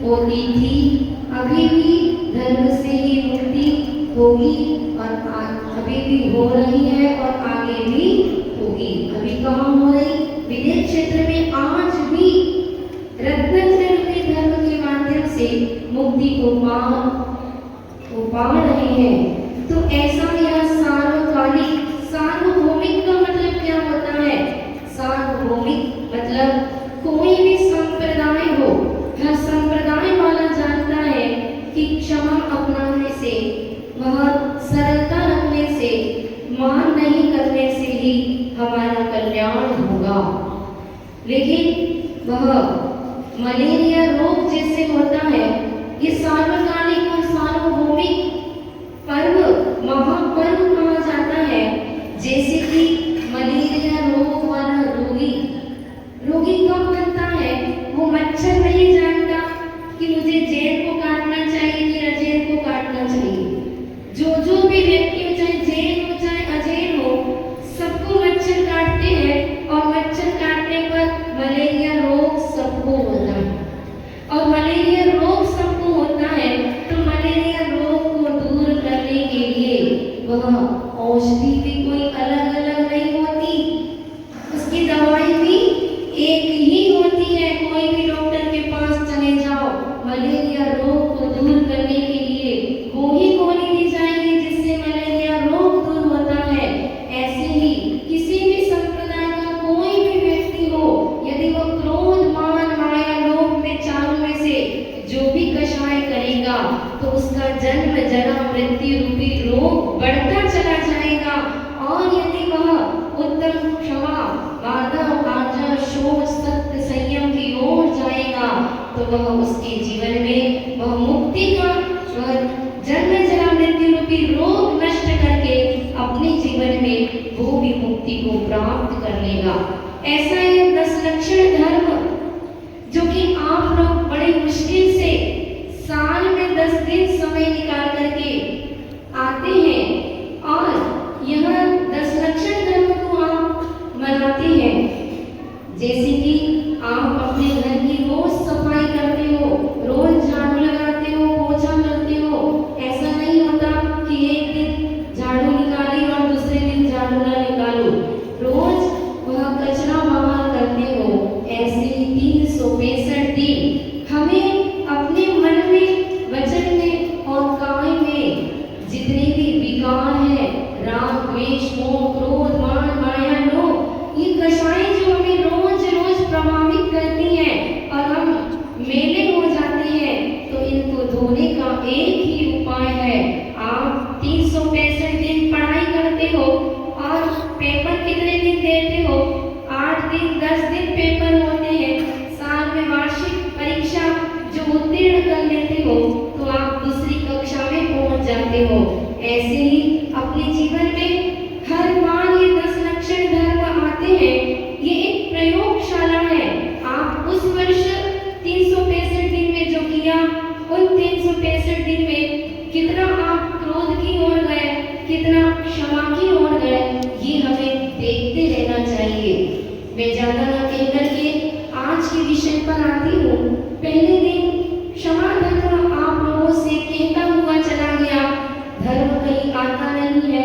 होती थी, अभी भी धर्म से ही मुक्ति होगी और अभी भी हो रही है और आगे भी होगी। अभी कहाँ हो रही? विदेश क्षेत्र में आज भी रत्नागिरी में धर्म के माध्यम से मुक्ति को पा रहे हैं। तो ऐसा यह सार्वकालिक, सार्वभौमिक का मतलब क्या होता है? सार्वभौमिक मतलब कोई भी संप्रदाय हो, हर संप्रदाय वाला जानता है कि क्षमा अपनाने से, वह सरलता रखने से, मान नहीं करने से ही हमारा कल्याण होगा। लेकिन वह मलेरिया रोग जैसे होता है, ये सार्वकालिक और सार्वभौमिक पर्व, महापर्व कहा जाता है। जैसे कि मलेरिया रोग वाला रोगी कब बनता है? वो मच्छर नहीं जानता कि मुझे जेल को काटना चाहिए कि अजेल को काटना चाहिए। जो भी व्यक्ति हो, चाहे जेल हो चाहे अजेल हो, सबको मच्छर काटते हैं और मच्छर काटने पर मलेरिया रोग सबको होता है। और मलेरिया रोग सबको होता है तो मलेरिया रोग को दूर करने के लिए वह औषधि भी कोई अलग अलग नहीं होती, उसकी दवाई भी एक ही होती है। कोई भी डॉक्टर के पास चले जाओ, मलेरिया रोग को दूर करने के लिए वो ही गोली दी जाएगी जिससे मलेरिया रोग दूर होता है। ऐसे ही किसी भी संप्रदाय का कोई भी व्यक्ति हो, यदि वो क्रोध, मान, माया, लोभ में चारों में से जो भी कषाय करेगा तो उसका जन्म जन्म मृत्यु रूपी रोग बढ़ता चला जाएगा। और यदि वह उत्तम क्षमा, माधव, आर्जव, शोच, सत्य, संयम की ओर जाएगा तो वह उसके जीवन में वह मुक्ति का, जन्म जन्म मृत्यु रूपी रोग नष्ट करके अपने जीवन में वो भी मुक्ति को प्राप्त कर लेगा। ऐसा ये 10 लक्षण धर्म जो कि आप लोग बड़ी मुश्किल से साल में 10 दिन समय निकाल करके आते हैं और यह 10 लक्षण धर्म को आप मनाते हैं। जैसे कि आप अपने घर की रोज सफाई करते हो, रोज झाड़ू लगाते हो, पोछा करते हो। ऐसा नहीं होता कि एक दिन झाड़ू निकाली और दूसरे दिन झाड़ू ना निकालो, रोज वह कचरा बाहर करते हो। ऐसे ही 365 दिन हमें अपने मन में, वचन में और काया में जितने भी विकार है, राग, द्वेष, मोह, क्रोध, मान, माया, लोभ, ये कषाय जो हमें रोज रोज प्रभावित करती है और हम मेले हो जाते हैं, तो इनको धोने का एक ही उपाय है। आप 365 दिन पढ़ाई करते हो और पेपर कितने दिन देते हो? 8 दिन, 10 दिन पेपर होते हैं। साल में वार्षिक परीक्षा जो उत्तीर्ण कर लेते हो तो आप दूसरी कक्षा में पहुंच जाते हो। ऐसे ही अपने जीवन में हर बार ये 10 लक्षण धर्म आते हैं। ये एक प्रयोगशाला है। आप उस वर्ष 365 दिन में जो किया, उन 365 दिन में कितना आप क्रोध की ओर गए, कितना क्षमा की ओर गए, ये हमें देखते रहना चाहिए। मैं ज्यादा ना कहकर के आज के विषय पर आती हूँ। पहले दिन क्षमा धर्म आप लोगों से कहता हुआ चला गया। धर्म कहीं आता नहीं है,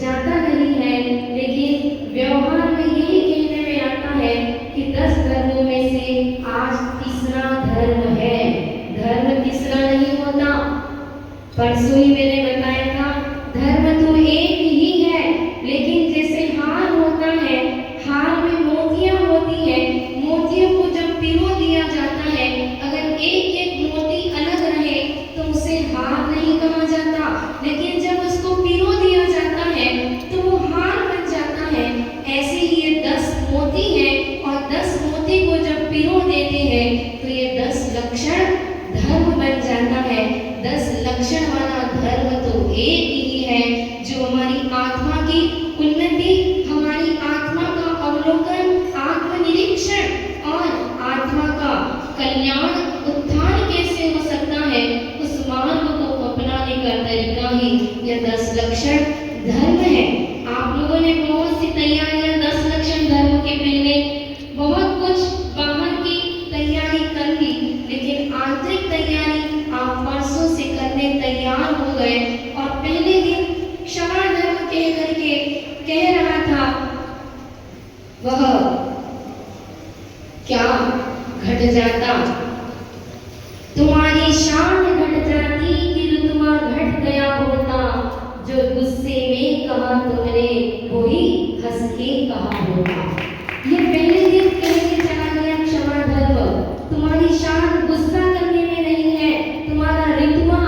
जाता नहीं है, लेकिन व्यवहार में यही कहने में आता है कि 10 धर्मों में से आज तीसरा धर्म है। धर्म तीसरा नहीं होता। परसों ही मैंने बताया था, धर्म तो एक ही है, लेकिन जैसे हार होता है, हार में मोतियां होती है, मोतियों को जब पिरो दिया जाता है, अगर एक एक मोती अलग क्या घट जाता, तुम्हारी शान घट जाती कि रुतबा घट गया होता। जो गुस्से में कहा तुमने वही हंस के कहा होता। ये पहले दिन कह के चला गया क्षमा धर्म। तुम्हारी शान गुस्सा करने में नहीं है, तुम्हारा रितवा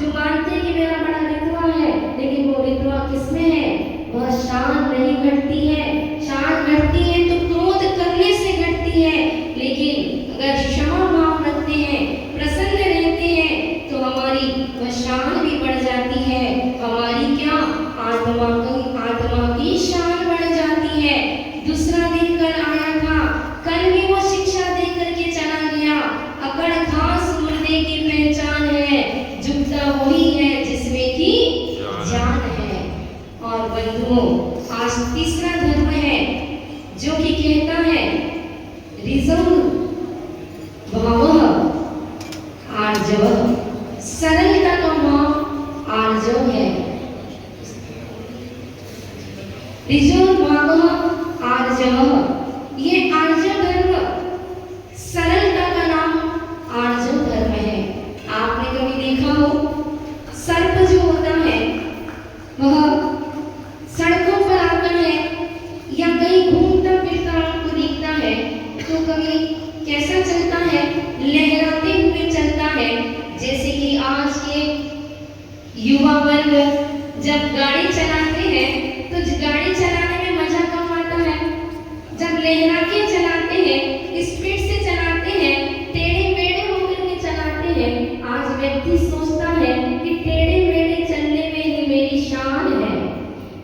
जो मानते कि मेरा बड़ा रितवा है, लेकिन वो रितवा किसमें है? वह शान नहीं घटती है। शान घटती है तो क्रोध करने से घटती है, लेकिन अगर क्षमा भाव रखते हैं, प्रसन्न रहते हैं, तो हमारी वह शान भी बढ़ जाती है। हमारी क्या आत्मा की शान बढ़ जाती है। दूसरा दिन कल आया था, कल भी वो शिक्षा दे करके चला गया। अकड़ घास मुर्दे की पहचान है, झुकता वही है जिसमें की जान है। और बंधुओं, आज तीसरा धर्म है जो कि कहता है रिजर्व भावः आर्जवः, सरलता का भाव आर्जव है। रिजर्व भावः आर्जवः, ये आर्जव धर्म, सरलता का नाम आर्जव धर्म है। आपने कभी देखा हो, सर्प जो होता है वह सड़कों पर आता है या कहीं घूमता फिरता आपको दिखता है तो कभी कैसा चलता है? लहराते हुए चलता है। जैसे कि आज के युवा वर्ग जब गाड़ी चलाते हैं तो गाड़ी चलाने में मजा कम आता है। जब लहरा के चलाते हैं, स्पीड से चलाते हैं, टेढ़े मेढ़े होकर के चलाते हैं। आज व्यक्ति सोचता है कि टेढ़े मेढ़े चलने में ही मेरी शान है,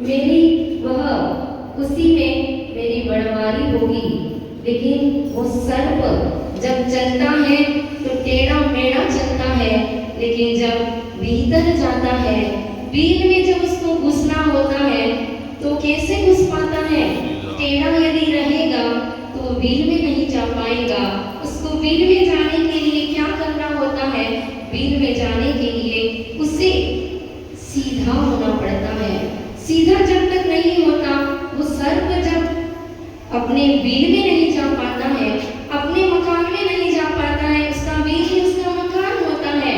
मेरी वह उसी में मेरी बड़वारी होगी। लेकिन वो सर्प जब चलता है तो टेढ़ा मेढ़ा चलता है, लेकिन जब भीतर जाता है, बीज में जब उसको घुसना होता है तो कैसे घुस पाता है? टेढ़ा यदि रहेगा तो बीज में नहीं जा पाएगा। उसको बीज में जाने के लिए क्या करना होता है? बीज में जाने के लिए उसे सीधा होना पड़ता है। सीधा जब तक नहीं होता, वो सर्प जब अपने बीज में नहीं जा पाता है, अपने मकान में नहीं जा पाता है, उसका बीज ही उसका मकान होता है।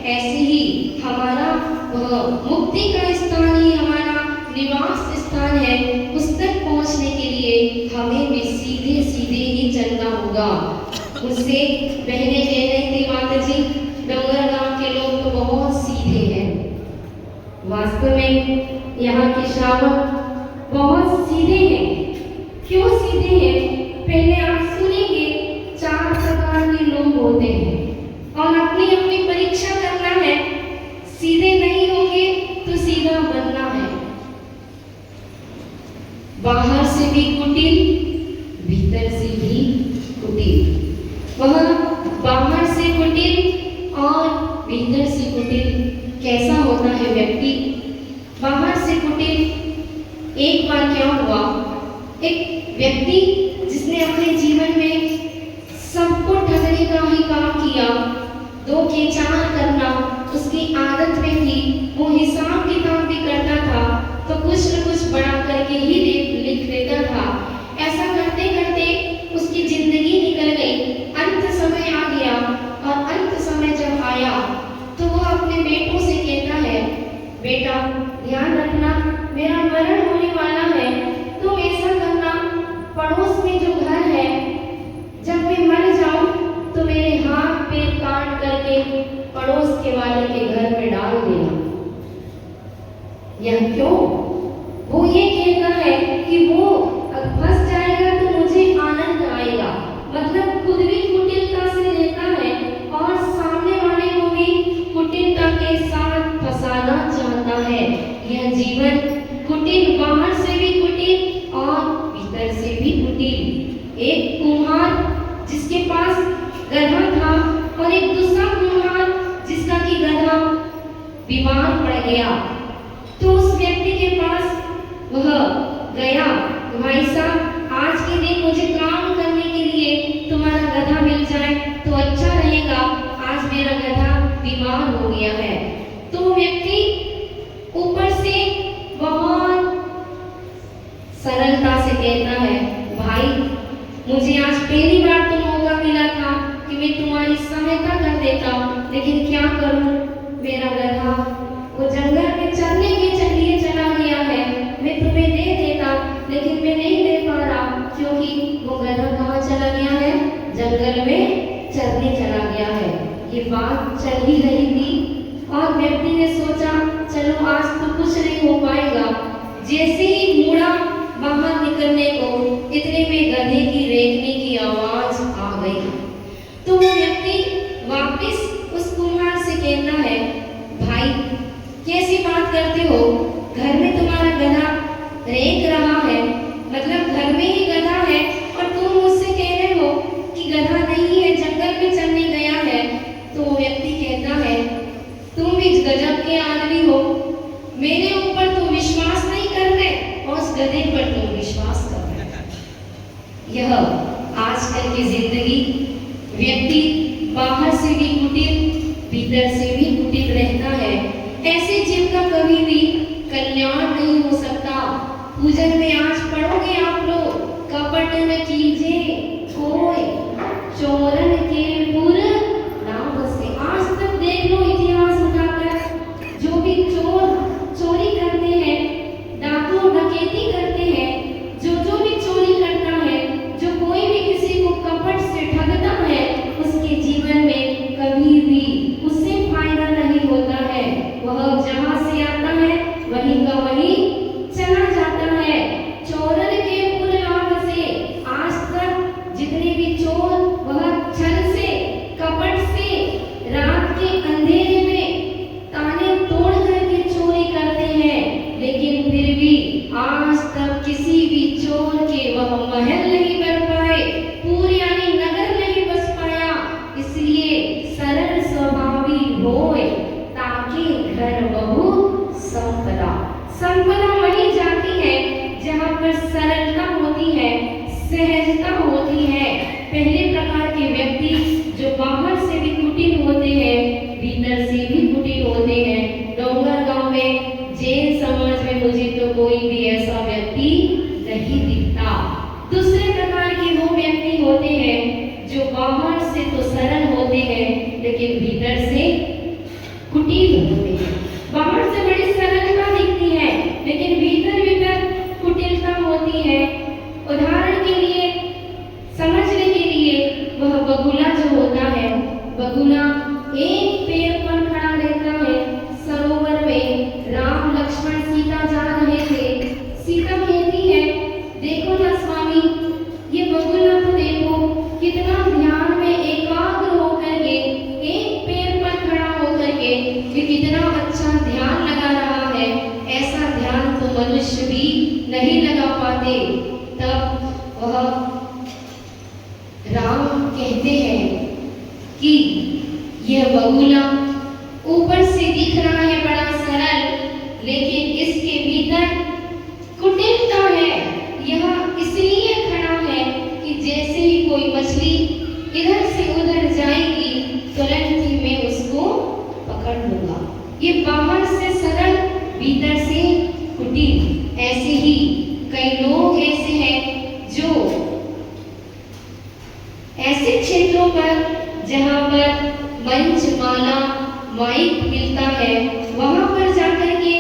ऐसे ही हमारा मुक्ति का स्थान ही हमारा निवास स्थान है। उस तक पहुंचने के लिए हमें भी सीधे सीधे ही चलना होगा। मुझसे बहने कह रही थी, माता जी डोंगर गांव के लोग तो बहुत सीधे हैं। वास्तव में यहाँ के श्रावक बहुत सीधे हैं। क्यों सीधे हैं? पहले आप सुनेंगे, 4 प्रकार के लोग होते हैं और अपनी अपनी परीक्षा करना है। सीधे नहीं होंगे तो सीधा बनना है। बाहर से भी कुटिल, भीतर से भी कुटिल। वह बाहर से कुटिल और भीतर से कुटिल कैसा होता है व्यक्ति? बाहर से कुटिल, एक बार क्या हुआ, एक व्यक्ति जिसने अपने जीवन में सबको ठगने का ही काम किया, 2 के 4 करना उसकी आदत में थी। वो हिसाब किताब भी करता था तो कुछ न कुछ बड़ा करके ही लिख देता था। ऐसा करते करते उसकी जिंदगी निकल गई। अंत समय आ गया और अंत समय जब आया तो वो अपने बेटों से कहता है, बेटा ध्यान रखना, मेरा मरण होने वाला है, तुम ऐसा करना, पड़ोस में जो घर है, जब मैं मर जाऊं तो मेरे हाथ पैर काट करके पड़ोस के वाले के घर में डाल देना। यह क्यों? वो ये कहता है कि वो फंस जाएगा तो मुझे आनंद आएगा। मतलब खुद भी कुटिलता से रहता है और सामने वाले को भी कुटिलता के साथ फंसाना चाहता है। यह जीवन कुटिल, बाहर से भी कुटिल और भीतर से भी कुटिल। एक कुम्हार जिसके पास गधा था और एक दूसरा कुम्हार जिसका कि गधा बीमार पड़ गया, तो उस व्यक्ति के पास वह गया, भाई साहब आज के दिन मुझे काम करने के लिए तुम्हारा गधा मिल जाए तो अच्छा रहेगा, आज मेरा गधा बीमार हो गया है। तो व्यक्ति ऊपर से बहुत सरलता से कहता है, भाई मुझे आज पहली बार तुम सहायता कर देता, लेकिन क्या करूं, मेरा गधा वो जंगल में चरने के लिए चला गया है। मैं तुम्हें दे देता, लेकिन मैं नहीं दे पा रहा, क्योंकि वो गधा कहाँ चला गया है, जंगल में चरने चला गया है। ये बात चल ही रही थी और व्यक्ति ने सोचा चलो आज तो कुछ नहीं हो पाएगा। जैसे ही मुड़ा बाहर निकलने को, इतने में गधे की रेंगने की आवाज आ गई। तो वो व्यक्ति वापस उस कुम्हार से कहता है, भाई कैसी बात करते हो, घर में तुम्हारा गधा रेंग रहा है, मतलब घर में ही गधा है और तुम मुझसे कह रहे हो कि गधा नहीं है, जंगल में चलने गया है। तो वो व्यक्ति कहता है, तुम भी गजब के आदमी हो, मेरे ऊपर तो विश्वास नहीं कर रहे और उस गधे पर तुम विश्वास कर रहे। यह आजकल की जिंदगी, व्यक्ति बाहर से भी कुटिल, भीतर से भी कुटिल रहता है। ऐसे जीव का कभी भी कल्याण नहीं हो सकता। पूजन में आज पढ़ोगे आप लोग, कपट न कीजिए कोई, चोरन के पुर ना बसे। आज तक देख लो इतिहास उठाकर, जो भी चोर चोरी करते हैं, डाकू डकैती करते हैं, जो भी चोरी करता है, जो कोई भी किसी को कपट से ठगता है, उसके जीवन में कभी भी उससे फायदा नहीं होता है। वह जहाँ से आता है वहीं का वहीं चला जाता है। चोरन के पुर ना बसे। आज तक जितने भी चोर, वह छल से, कपट से, रात के अंधेरे में ताले तोड़ करके चोरी करते हैं, लेकिन फिर भी आज तक किसी भी चोर के वह महल नहीं बन पाए, पूरे यानी नगर नहीं बस पाया। इसलिए सरल स्वभावी होए, ताकि घर बहु संपदा। संपदा वही जाती है जहाँ पर सरलता होती है, सहजता होती है। पहले प्रकार के व्यक्ति जो बाहर से भी कुटिल होते हैं, भीतर से भी कुटिल होते हैं। डोंगर गांव में, जैन समाज में मुझे तो कोई भी ऐसा व्यक्ति नहीं दिखता। दूसरे प्रकार के वो व्यक्ति होते हैं जो बाहर से तो सरल होते हैं, लेकिन भीतर से कुटिल होते हैं। बाहर से बड़ी सरलता दिखती है, लेकिन भीतर भीतर कुटिलता होती है। उदाहरण के लिए, समझने के लिए, वह बगुला जो होता है, बगुला एक पेड़ पर खड़ा रहता है। सरोवर में राम लक्ष्मण सीता जा रहे थे। सीता कहती है, देखो ना स्वामी, ये बगुला तो देखो कितना ध्यान में एकाग्र होकर के एक पेड़ पर खड़ा होकर के ये कितना अच्छा ध्यान लगा रहा है। ऐसा ध्यान तो मनुष्य भी नहीं लगा पाते। तब वह राम कहते हैं कि यह बगुला ऊपर से दिख रहा है बड़ा सरल, लेकिन इसके भीतर कुटिलता है। यह इसलिए खड़ा है कि जैसे ही कोई मछली इधर से उधर जाएगी, तुरंत ही मैं उसको पकड़ लूंगा। ये बाहर से सरल, भीतर से कुटिल। ऐसे ही कई लोग ऐसे हैं जो ऐसे क्षेत्रों पर जहाँ पर मंच, माला, माइक मिलता है, वहां पर जाकर के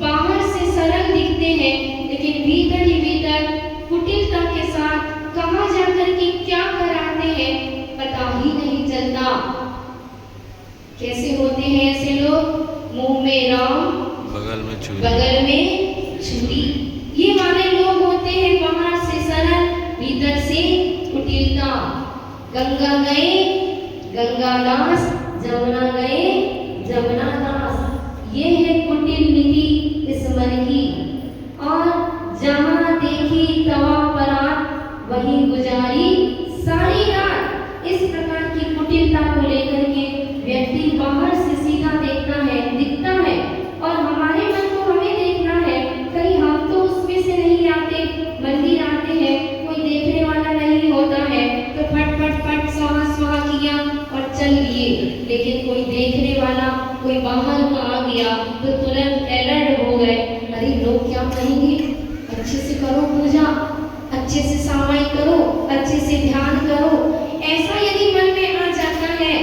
बाहर से सरल दिखते हैं, लेकिन भीतर ही भीतर कुटिलता के साथ कहाँ जाकर के क्या कराते हैं पता ही नहीं चलता। कैसे होते हैं ऐसे लोग? मुंह में राम, बगल में छुरी। ये वाले लोग होते हैं बाहर से सरल, भीतर से कुटिलता। गंगा गए गंगादास, जमुना गए जमुनादास। ये है कुटिल नीति इस मन की। और जहाँ देखी तवा परात, वही गुजारी सारी रात। इस प्रकार की कुटिलता को लेकर के व्यक्ति बाहर से सीधा देखता है, दिखता है, और हमारे मन को हमें देखना है। कहीं हम तो उसमें से नहीं आते। मंदिर आते हैं, कोई देखने वाला नहीं होता है, तो फट फट फट स्वाहा स्वाहा किया और चल लिए। लेकिन कोई देखने वाला, कोई बाहर का आ गया तो तुरंत अलर्ट हो गए, अरे लोग क्या कहेंगे, अच्छे से करो पूजा, अच्छे से सामाई करो, अच्छे से ध्यान करो। ऐसा यदि मन में आ जाता है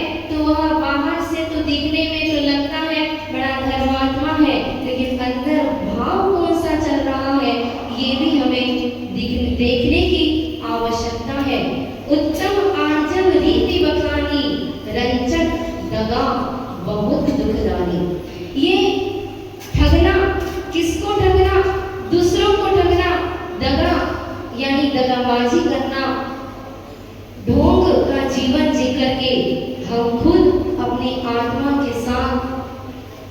ये ठगना, किसको ठगना? दूसरों को ठगना, दगा यानी दगाबाजी करना, ढोंग का जीवन जी करके हम खुद अपनी आत्मा के साथ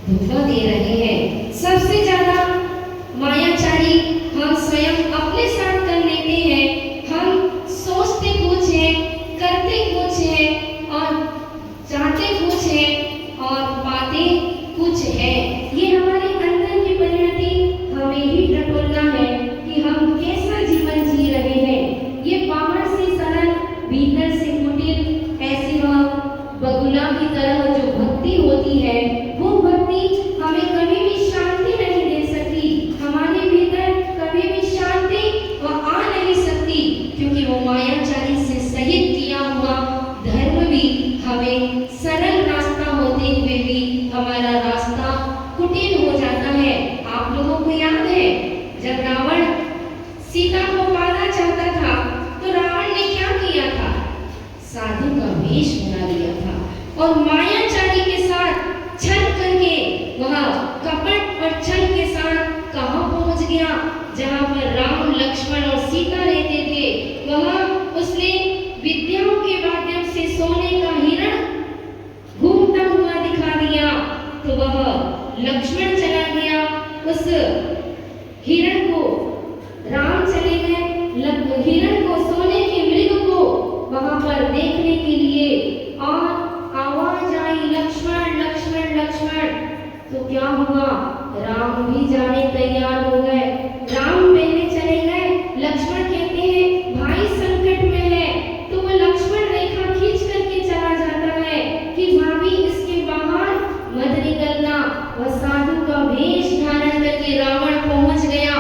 धोखा दे रहे हैं। सबसे ज्यादा मायाचारी हम स्वयं अपने साथ कर लेते हैं। हम सोचते कुछ है, करते कुछ है और चाहते कुछ है और पाते कुछ है। ये हमारे अंदर की परिणति हमें ही टटोलना है कि हम कैसा जीवन जी रहे हैं। ये बाहर से सरल, भीतर से कुटिल, ऐसी वह बगुला की तरह जो भक्ति होती है, वो भक्ति हमें कभी भी शांति नहीं दे सकती। हमारे भीतर कभी भी शांति वह आ नहीं सकती, क्योंकि वो मायाचारी से सहित किया हुआ धर्म भी हमें सरल रास्ता होते हुए भी हमारा रास्ता कुटिल हो जाता है। आप लोगों को याद है जब रावण सीता को पाना चाहता था तो रावण ने क्या किया था? साधु का वेश बना लिया था और मायाचारी के साथ छल करके वह कपट और छल के साथ कहां पहुंच गया? जहां पर राम, लक्ष्मण और सीता रहते थे, वहां उसने विद्याओं के माध्यम से सोने का हिरण घूमता हुआ दिखा दिया। तो वह लक्ष्मण चला गया उस हिरण को, राम चले गए हिरण को, सोने के मृग को वहां पर देखने के लिए और आवाज आई, लक्ष्मण लक्ष्मण लक्ष्मण। तो क्या हुआ? राम भी जाने तैयार हो गए। राम पहले चले गए, लक्ष्मण कहते हैं भाई संकट में है, तो वो लक्ष्मण रेखा खींच करके चला जाता है कि भाभी इसके बाहर मत निकलना। वह साधु का वेश धारण करके रावण पहुंच गया,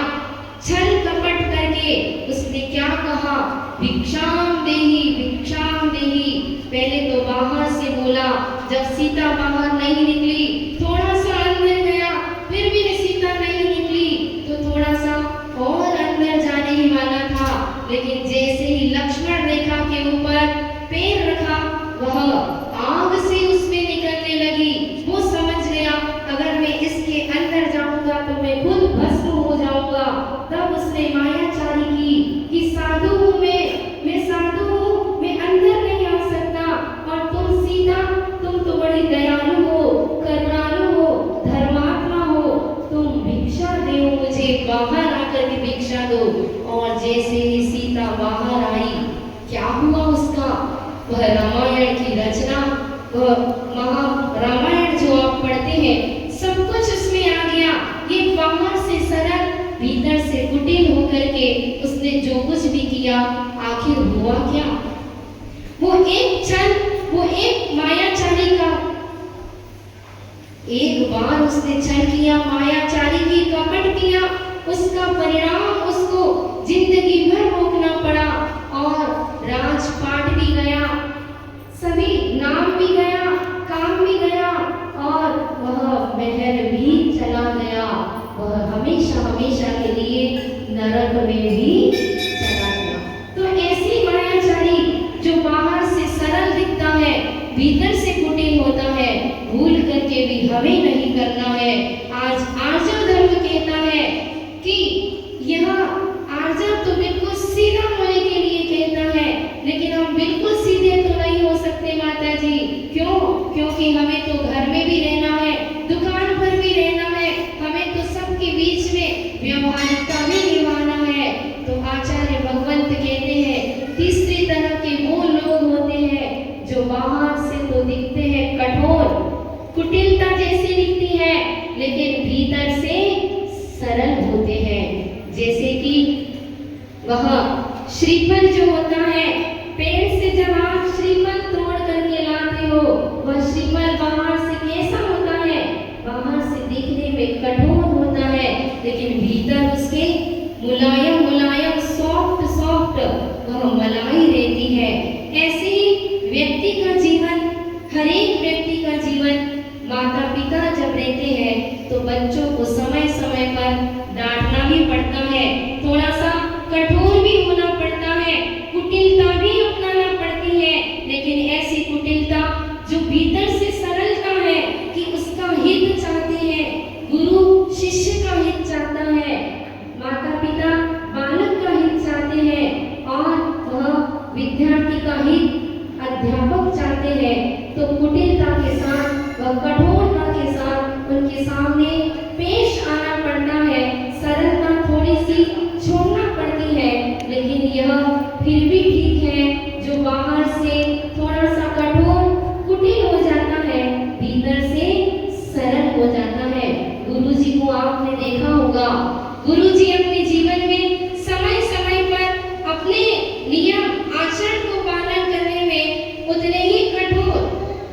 छल कपट करके उसने क्या कहा? भिक्षाम देहि भिक्षाम देहि। पहले तो बाहर से बोला, जब सीता बाहर नहीं निकली, थोड़ा सा अंदर गया, फिर भी सीता नहीं निकली तो थोड़ा सा और अंदर जाने ही वाला था। लेकिन जैसे ही लक्ष्मण रेखा के ऊपर पैर रखा, वह आग से उसमें निकलने लगी। वो समझ गया अगर मैं इसके अंदर जाऊंगा तो मैं खुद भस्म हो जाऊंगा। तब उसने मायाचारी की कि साधु हूं मैं साधु हूं, मैं अंदर नहीं आ सकता, और तुम सीता, तुम तो बड़ी दयालु हो, करुणालु हो, धर्मात्मा हो, तुम भिक्षा दो मुझे, बाहर आकर के भिक्षा दो। और जैसे ही सीता बाहर आई, क्या हुआ उसका? वह रामायण की रचना, वह रामायण जो आप पढ़ते हैं, सब कुछ उसमें आ गया। ये बाहर से सरल, भीतर से कुटिल होकर के उसने जो कुछ भी किया, आखिर हुआ क्या? वो एक छल, वो एक मायाचारी का, एक बार उसने छल किया, मायाचारी की कपट किया, उसका परिणाम उसको जिंदगी भर भोगना पड़ा और राजपाट भी गया, सभी नाम भी गया, काम भी गया और वह महल भी चला गया। वह हमेशा हमेशा के लिए नरक में भी चला गया। तो ऐसी मायाचारी जो बाहर से सरल दिखता है, भीतर से कुटिल होता है, भूल करके भी हमें नहीं करना है। आज आर्जव धर्म कहता है कि यह आर्जव तो बिल्कुल सीधा होने के लिए कहता है, लेकिन हम बिल्कुल सीधे तो नहीं हो सकते माता जी। क्यों? क्योंकि हमें तो घर में भी रहना है, दुकान पर भी रहना है, हमें तो सबके बीच में व्यवहारिकता भी निभाना है। तो आचार्य भगवंत कहते हैं तीसरी तरह के वो लोग होते हैं जो बाहर से तो दिखते हैं कठोर, कुटिलता जैसी दिखती है, लेकिन भीतर से सरल होते हैं। जैसे कि वह श्रीफल जो होता है, पेड़ से जब आप श्रीफल तोड़ करके लाते हो, वह श्रीफल बाहर से कैसा होता है? बाहर से दिखने में कठोर होता है, लेकिन भीतर उसके मुलायम मुलायम, सॉफ्ट सॉफ्ट वह मलाई रहती है। ऐसे ही व्यक्ति का जीवन, हर एक व्यक्ति का जीवन, माता पिता जब रहते हैं तो बच्चों को समय समय पर डांटना भी पड़ता है, थोड़ा सा कठोर भी होना पड़ता है, कुटिलता भी अपनाना पड़ती है। लेकिन ऐसी कुटिलता जो भीतर से सरलता है कि उसका हित चाहते हैं, हित अध्यापक चाहते हैं तो कुटिलता के साथ व कठोरता के साथ उनके सामने पेश आना पड़ता है। सरलता थोड़ी सी छोड़ना पड़ती है, लेकिन यह फिर भी ठीक है। जो बाहर से थोड़ा सा कठोर कुटिल हो जाता है, भीतर से सरल हो जाता है। गुरुजी को आपने देखा होगा, गुरुजी अपने जीवन में समय समय पर अपने नियम आचरण को पालन करने में उतने ही कठोर,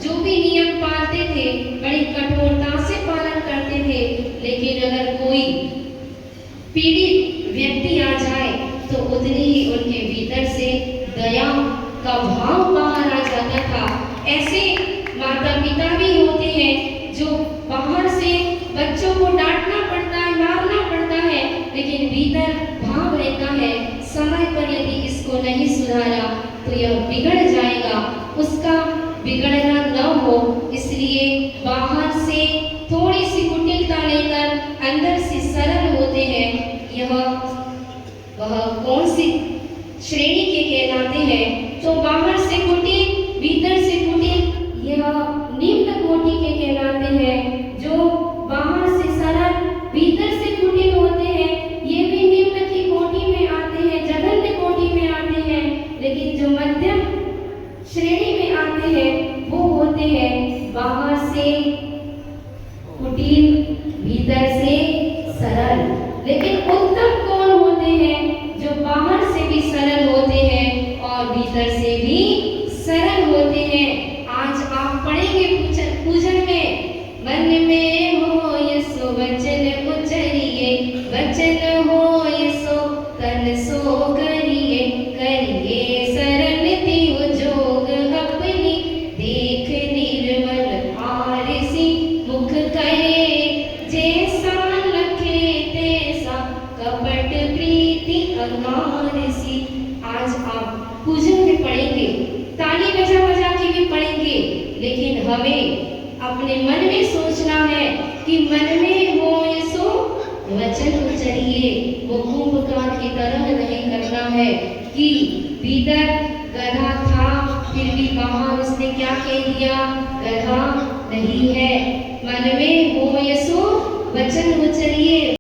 जो भी नियम पालते थे बड़ी कठोरता से पालन करते थे। लेकिन अगर कोई पीड़ित व्यक्ति आ जाए तो उतनी ही उनके भीतर से दया का भाव बाहर आ जाता था। ऐसे माता पिता भी होते हैं जो बाहर से बच्चों को डांटना पड़ता है, मारना पड़ता है, लेकिन भीतर भाव रहता है समय पर यदि इसको नहीं सुधारा तो यह बिगड़ जाएगा, उसका बिगड़ना न हो। इसलिए बाहर से थोड़ी सी कुटिलता लेकर अंदर से सरल होते हैं। यह वह कौन सी श्रेणी के कहलाते हैं? तो बाहर से कुटिल, भीतर से कुटिल, यह निम्न कोटि के कहलाते हैं। जो बाहर से सरल, भीतर से कुटिल होते हैं, ये भी निम्न की कोटि में आते हैं, जघन्य कोटि में आते हैं। लेकिन जो मध्यम श्रेणी में आते हैं वो होते हैं बाहर से कुटिल, भीतर से सरल। लेकिन उत्तम कौन होते हैं? जो बाहर से भी सरल होते हैं और भीतर से भी सरल होते हैं। आज आप पढ़ेंगे पूजन में, मन में हो यसो वचन उचरिए, वचन हो यसो तन सो करिए, करिए सरल तियो जोग अपनी, देख निर्मल आरसी मुख करे, जैसा लखे तैसा कपट प्रीति अगारसी। आज आप पूजन में पढ़ेंगे, ताली बजा बजा के भी पढ़ेंगे, लेकिन हमें अपने मन में सोचना है कि मन में हो सो वचन उचरिए। वो कुंभकार की तरह नहीं करना है कि भीतर गधा था फिर भी बाहर उसने क्या कह दिया, गधा नहीं है। मन में हो सो वचन उचरिए।